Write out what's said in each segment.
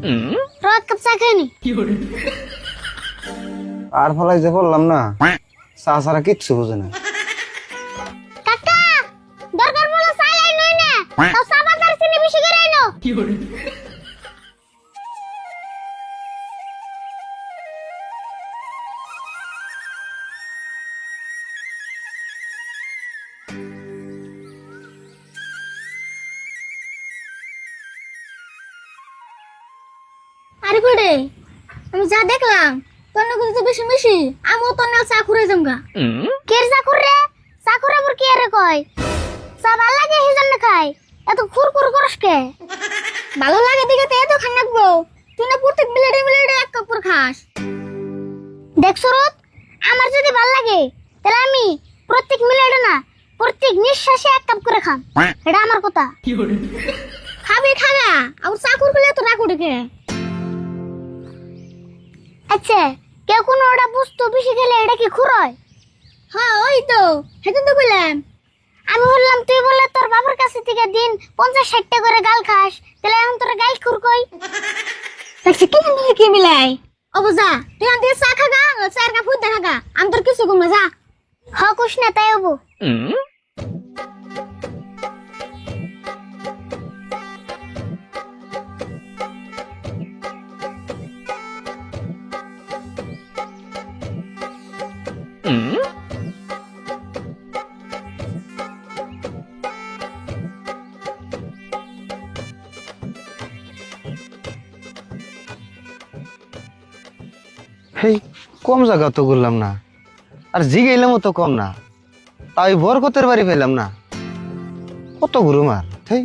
এক কাপ চা খাইনি। আর ফলাই যে বললাম না, চা ছাড়া কিচ্ছু বুঝে না। কাকা দরকার বলে চা লাই নই না, তাও চা বাজার চিনি বেশি করে আইনো। আরে কোড়ে আমি যা দেখলাম তোর নাকি তো বেশি বেশি আমিও তোর নাল চা খুরে যামগা। কে চা খুরে? চা খুরে মোর কি আরে কয় চা ভালো লাগে হিজন না খাই, এত খুরখুর করস কে? ভালো লাগে দিকে তো এত খান রাখবো, তুই না প্রত্যেক বিলেডে বিলেডে এক কাপ করে খাস। দেখ সুরত, আমার যদি ভালো লাগে তাহলে আমি প্রত্যেক মিলেডে না প্রত্যেক নিঃশ্বাসে এক কাপ করে খাম, এটা আমার কথা। খাবি খাগা আর চা খুরলে তো রাখ উঠে। আচ্ছা কেউ কোনো ওটা বুঝতো বেশি খেলে এটা কি খুরয়? হ্যাঁ ওই তো সেদিন তো বললাম। আমি বললাম তুই বলে তোর বাবার কাছে থেকে দিন 50-60 করে গাল খাস, তাহলে এখন তোর গাল খুর কই? দেখছি কি নিয়ে কি মিলাই অবজা তুই আন দিয়ে চা খাগা চার কাপ ফুট দেখাগা আমি তোর কিছু কমে যা। হ কুছ না তাই হবো। হেই, কম জায়গা তো ঘুরলাম না, আর জিগাইলামও তো কম না, তাই বরকতের বাড়ি পেলাম না। কত ঘুরুম আর। হেই,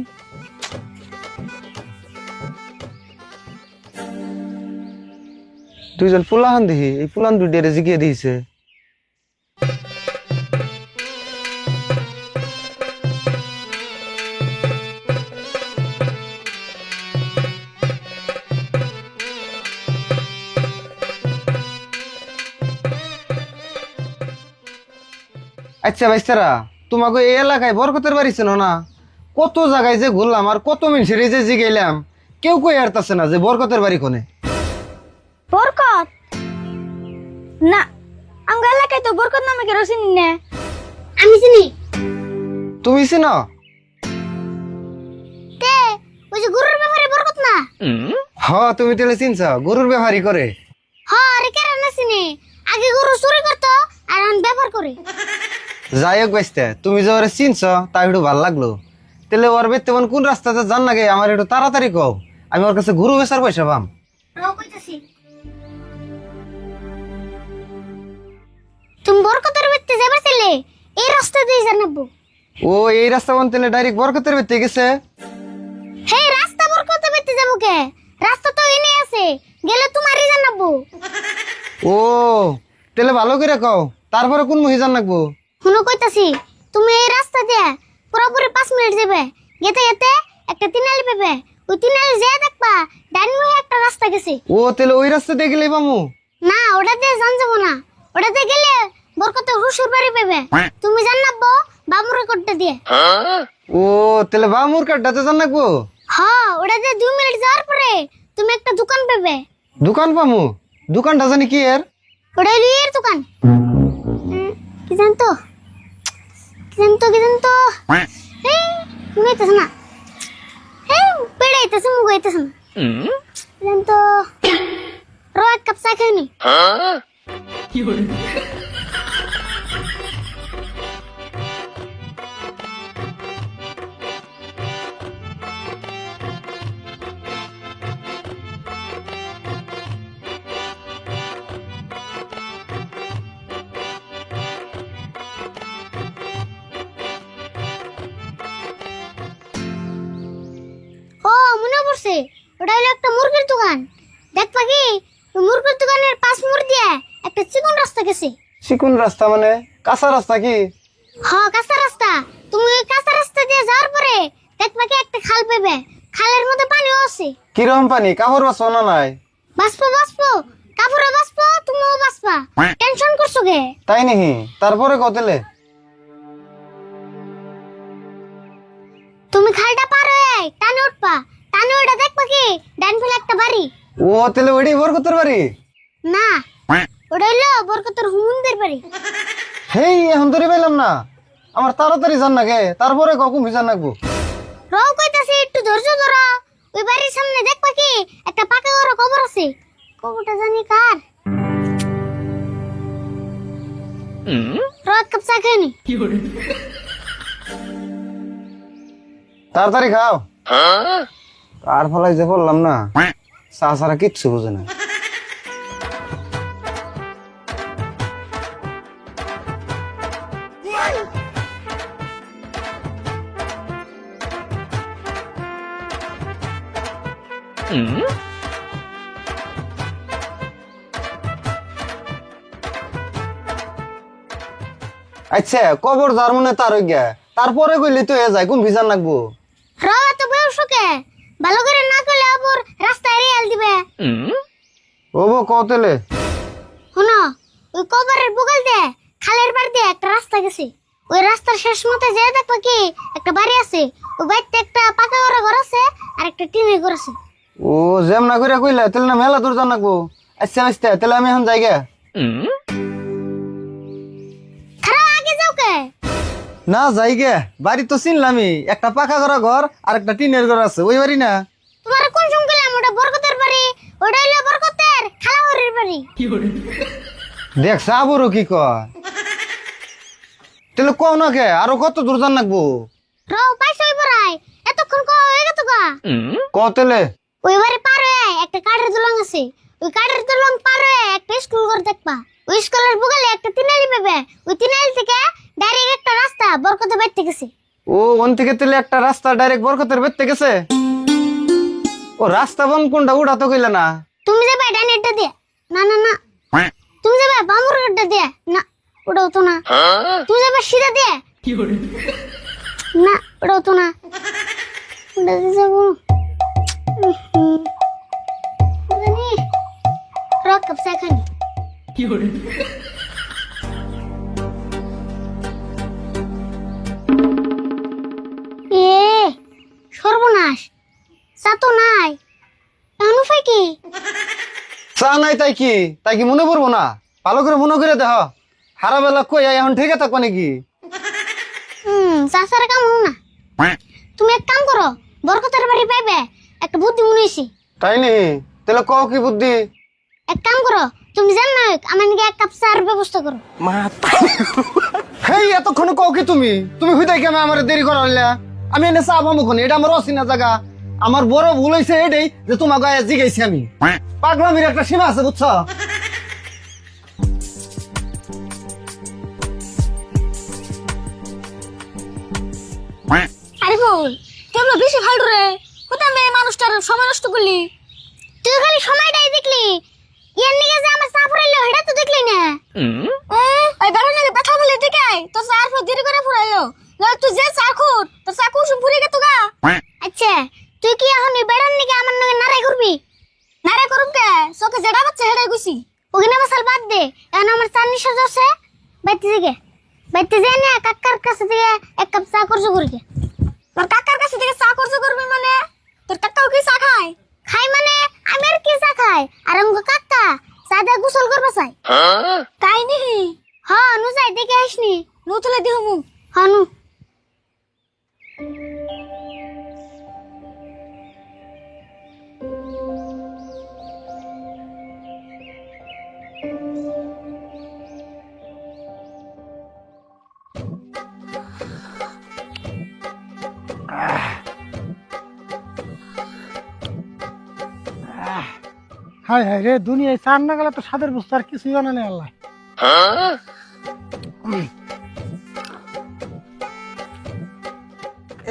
দুইজন পুলাহান দেখি, এই পুলান দুইটারে জিগিয়ে দিয়েছে। আচ্ছা ভাইস্তারা, তোমাকে এই এলাকায় বরকতের বাড়ি ছিল না? কত জায়গায় যে ঘুরলাম আর কত মিনিট যে জিগাইলাম, কেউ কই আরতাছে না যে বরকতের বাড়ি কোনে। বরকত না, আঙ্গ এলাকায় তো বরকত নামে কেউ চিনি না। আমি চিনি। তুমি চিনো? তে ওই যে গরুর ব্যাপারে বরকত না? হ, তুমি তাহলে চিনছ, গরুর ব্যবহারই করে। হ্যাঁ আরে কেন না চিনি, আগে গরু চুরি করতো আর এখন ব্যবহার করে। যাই হোক বাইস্তে, তুমি যে ওরা চিনছ তাই একটু ভাল লাগলো। তাহলে ওর বেতন কোন রাস্তাতে জান নাগে আমার একটু তাড়াতাড়ি কও, আমি ওর কাছে গরু বেচার পয়সা পাম। তুমি বরকতের বাড়িতে যাবে চলে এই রাস্তা দিয়ে জানাবো। ও এই রাস্তা বন তাহলে ডাইরেক্ট বরকতের বাড়িতে গেছে? হে রাস্তা বরকতের বাড়িতে যাবো কে? রাস্তা তো এনে আছে, গেলে তোমারই জানাবো। ও তাহলে ভালো করে কও, তারপরে কোন মহি জান নাকবো? শুনো কইতাছি, তুমি এই রাস্তা দিয়ে পুরোপুরি 5 মিনিট যাবে, যেতে যেতে একটা তিনালি পাবে, ওই তিনালি যে দেখবা ডান মুখে একটা রাস্তা গেছে। ও তাহলে ওই রাস্তা দিয়ে গেলেই পামু? না ওটা দিয়ে জান যাবো না, ওটাতে গেলে বরকতের হুসুর বাড়ি পাবে, তুমি জানাবো বামুরে কোটটা দিয়ে। ও তাহলে বামুর কাটটাতে জান নাকবো? হ্যাঁ ওটাতে 2 মিনিট যাওয়ার পরে তুমি একটা দোকান পাবে। দোকান পামু? দোকানটা জানি কি এর? ওটা হলো এর দোকান। কি জানতো কি জানতো কি জানতো এই মুগাইতেছ না, এই পেড়াইতেছ মুগাইতেছ না, কি জানতো রো এক কাপ চা খাইনি। ও মনে পড়ছে, ওটা হলো একটা মুরগির দোকান। দেখবা কি ওই মুরগির দোকানের পাশ মুড় দিয়ে একটা চিকন রাস্তা গেছে। চিকুন রাস্তা মানে কাঁচা রাস্তা কি? হ্যাঁ কাঁচা রাস্তা। তুমি ওই কাঁচা রাস্তা দিয়ে যাওয়ার পরে দেখবা কি একটা খাল পাবে, খালের মধ্যে পানিও আছে। কিরকম পানি? কাপড় বাঁচবো না নাই? বাঁচবো বাঁচবো, কাপড়ে বাঁচবো, তুমিও বাঁচবা, টেনশন করছো কে? তাই নাকি? তারপরে কতলে? তুমি খালটা পার হয়ে টানে উঠবা, ডানে ওটা দেখবা কি ডান ফেলে একটা বাড়ি। ও তাহলে ওইটাই বরকতের বাড়ি। না ওটা হইলো বরকতের হুমুনদের বাড়ি। হেই এখন ধরে পেলাম না, আমার তাড়াতাড়ি জান না গে, তারপরে কখন ভিজান নাকবো। রও কইতাছি একটু ধৈর্য ধরো। ওই বাড়ির সামনে দেখবা কি একটা পাকা ঘর কবর আছে। কবরটা জানি কার। রক কাপ চা খাইনি। তাড়াতাড়ি খাও। আর ফলাই যে বললাম না, চা ছাড়া কিচ্ছু বুঝে না। আচ্ছা কবর যার মনে তার হই গিয়া, তারপরে কইলি তো এ যায় কোন ভিজান নাকবো। রও এত বয়সকে ভালো করে না করলে আবার রাস্তায় রেল দিবে। ও বো কতলে শুনো ওই কবরের বগল দিয়ে খালের পাড় দিয়ে একটা রাস্তা গেছে। ওই রাস্তার শেষ মতে যে দেখবা কি একটা বাড়ি আছে। ওই বাড়িতে একটা পাকা ঘর আছে আর একটা টিনের ঘর আছে। ও যেম না করে কইলা তাহলে না মেলা দূর জান নাকবো। আচ্ছা আচ্ছা তাহলে আমি এখন যাই গে। খারাপ আগে যাও কে। না যাই গে, বাড়ি তো চিনলামই, একটা পাকা করা ঘর আর একটা টিনের ঘর আছে, ওই বাড়ি না। তোমার কোন সঙ্গ গেলাম ওটা বরকতের বাড়ি। ওটা হইলো বরকতের খালাহরের বাড়ি। দেখ সাবুরও কি কয়, তাহলে কও না কে আরো কত দূর জান নাকবো। রও পাইছই পড়াই এতক্ষণ কো হয়ে গেত গা। কতলে ওই বাড়ি পার হয়ে একটা কাঠের দলং আছে। ওই কাঠের দলং পার হয়ে একটা স্কুল ঘর দেখবা। ওই স্কুলের বগলে একটা তিনালি পাবে। ওই তিনালি থেকে ডাইরেক্ট একটা রাস্তা বরকতের বাড়ি থেকে গেছে। ও ওন থেকে তাহলে একটা রাস্তা ডাইরেক্ট বরকতের বেতে গেছে। ও রাস্তা বন কোনটা ওটা তো কইলা না। তুমি যাবে ডাইনেরটা দিয়ে। না না না তুমি যাবে বামুরটা দিয়ে। না ওটাও তো না। তুমি যাবে সিধা দিয়ে। না ওটাও তো না। ওটা দিয়ে যাবো জানি রক কাপ চা খানি। এ সর্বনাশ চা তো নাই। এখন উপায় কি? চা নাই তাই কি মনে পড়বো না? ভালো করে মনে করে দেখ, হারা বেলা কই এখন ঠিক থাকবো নাকি? চা সারা কাম হল না। তুমি এক কাম করো, বরকতের বাড়ি পাইবে একটা বুদ্ধি মনে হয়েছে। তাই নি? তাহলে কও কি বুদ্ধি? এক কাম করো, তুমি জান না আমার নাকি এক কাপ চার ব্যবস্থা করো। হেই এতক্ষণ কও কি তুমি তুমি হইতাই কেমন আমার দেরি করা হইলা? আমি এনে চা পাবো কোন? এটা আমার অচিনা জায়গা। আমার বড় ভুল হয়েছে এটাই যে তোমাকে জিগাইছি আমি। পাগলামির একটা সীমা আছে বুঝছো? আরে বল কেমন বেশি ফালতু রে। কোথায় মেয়ে মানুষটার সময় নষ্ট করলি? তুই খালি সময়টাই দেখলি, এর নিকে যে আমার চা ফুরাইলো এটা তো দেখলি না। এই বেড়া নাকি ব্যথা বলে দিকে তো চার পর দেরি করে ফুরাইলো। তুই যে চা খুর তো চা কুসুম ফুরে গেতো গা। আচ্ছা তুই কি এখন এই বেড়ার নিকে আমার নাকি নারাই করবি? নারাই করুম কে চোখে যেটা বাচ্চা হেডাই গুছি ওখানে মশাল বাদ দে। এখন আমার চা নিশা যাচ্ছে বাইতে থেকে বাইতে যাই না কাকার কাছে থেকে এক কাপ চা করছো করকে। তোর কাকার কাছে থেকে চা করছো করবি মানে তোর কাকাও কি চা খায়? খাই মানে আমি আর কি চা খাই আর আমগো কাকা চা দিয়ে গোসল করবে চাই। তাই নি? হ্যাঁ নু যাই দেখে আসনি নু তুলে দিও মু। হ্যাঁ নু হায় হায় রে দুনিয়ায় চার না গেলে তো স্বাদের বস্তু আর কিছুই বানা নেই আল্লাহ।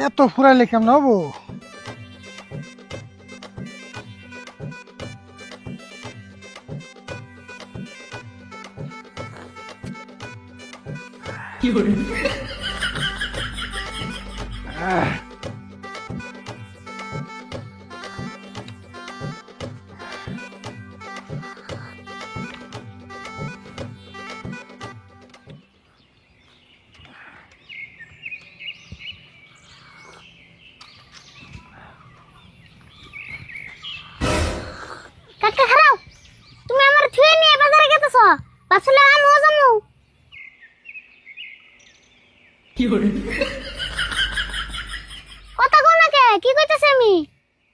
এত ফুরাইলে কেমন হবো? পাছলে আমিও যামু। কথা কও না কে? কি কইতাছ আমি?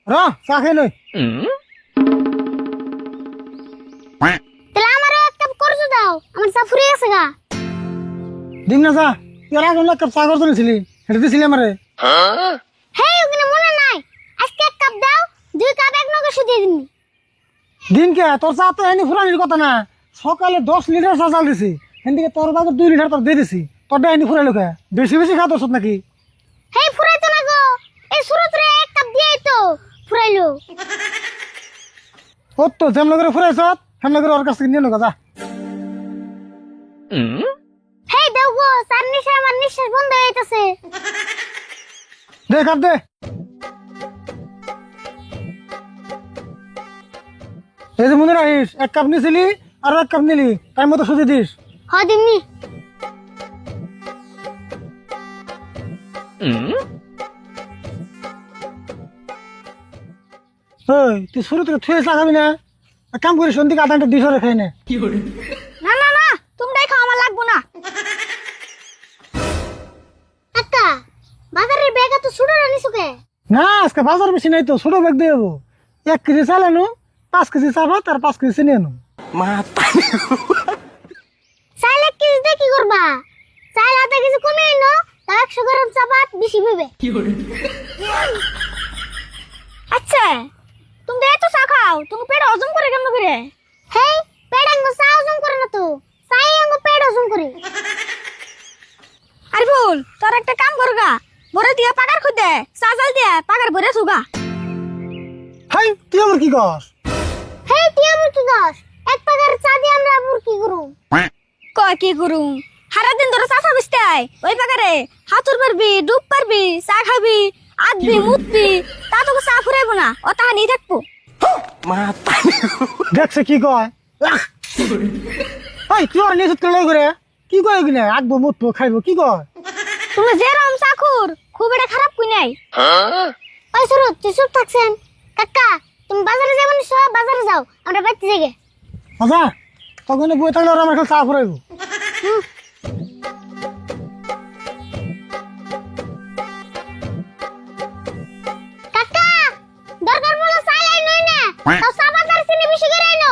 র চা খাই লই। তাহলে আমারও এক কাপ করজু দাও, আমার চা ফুরিয়ে গেছে গা। দিম না চা, তুই আগে এক কাপ চা করতে নিছিলি, সেটা দিছিলি আমারে। হেই ওখানে মনে নাই, আজকে এক কাপ দাও, 2 কাপ এক নগে শুধিয়ে দিবি। দিন কে তোর চা তো এনে ফুরানির কথা না, সকালে 10 লিটার চা চাল দিছি, এদিকে তোর বাজার 2 লিটার তোর দিয়ে দিছি, তোরটা এনে ফুরাইলো কে? বেশি বেশি খাতো সব নাকি? হেই ফুরাইতো না গো, এই সুরত রে এক কাপ দিয়েই তো ফুরাইলো। ওর তো যেমন করে ফুরাইছ সেমন করে ওর কাছ থেকে নিয়ে নেগা যা। হেই দাও গো, চার নিশে আমার নিঃশ্বাস বন্ধ হয়ে যাইতাছে। দে কাপ দে। এই যে মনে রাখিস, 1 কাপ নিছিলি আর 1 কাপ নিলি, টাইম মতো সুজি দিস। হ দিমনি। ওই তুই শুরু থেকে থুয়ে চা খাবি না? এক কাম করিস সন্ধিকে আধা ঘন্টা 200 খাই না। না না না, তোমরাই খাও, আমার লাগবো না। কাকা, বাজারের ব্যাগ এত ছোট রানিছো কে? না আজকে বাজার বেশি নাই তো, ছোট ব্যাগ দিয়ে যাবো। 1 কেজি চাল আনো, 5 কেজি চা ভাত আর 5 কেজি চিনি আনো। চাইল 1 কেজি দিয়ে কি করবা? চাইল আধা কেজি কমে এনো, তাও 100 গ্রাম চাপাত বেশি পাবে। আচ্ছা, তুমি এত চা খাও, তুমি পেট হজম করে কেমন করে? হেই, পেট আঙ্গো চা হজম করে না তো, চাই আঙ্গো পেট হজম করে। আরে ফুল, তোর একটা কাম করগা, বড় দিয়া পাকার খুদে, চা জাল দিয়া পাকার ভরে সুগা। হাই তুই আমার কি কস? হেই, তুই আমার কি গাছ? এক পাকার চা দিয়ে আমরা আবার কি করুম? কয় কি করুম? সারা দিন ধরে চা খাবিস্তে আয়, ওই পাকারে হাতুর পারবি, ডুব পারবি, চা খাবি, আদবি, মুতবি, তা তোকে চা ফুরাইবো না, ও তা নিয়ে থাকবো। দেখছে কি কয়? হাই তুই আর নিয়ে চলে করে কি কয় কিনা? আঁকবো মুতবো খাইবো কি কয়? তুমি যে রকম চাকুর, খুব এটা খারাপ কই নাই। ওই সুরত, তুই চুপ থাকছেন। কাকা, তুমি বাজারে যাবো না? সব বাজারে যাও, আমরা বাড়তে যাই। আচ্ছা তখন বই থাকলে আর আমার খালি চা ফুরাইবো। কাকা, দরকার বলে চাই আই নই না, তাও চা বাজার চিনি বেশি করে আইনো।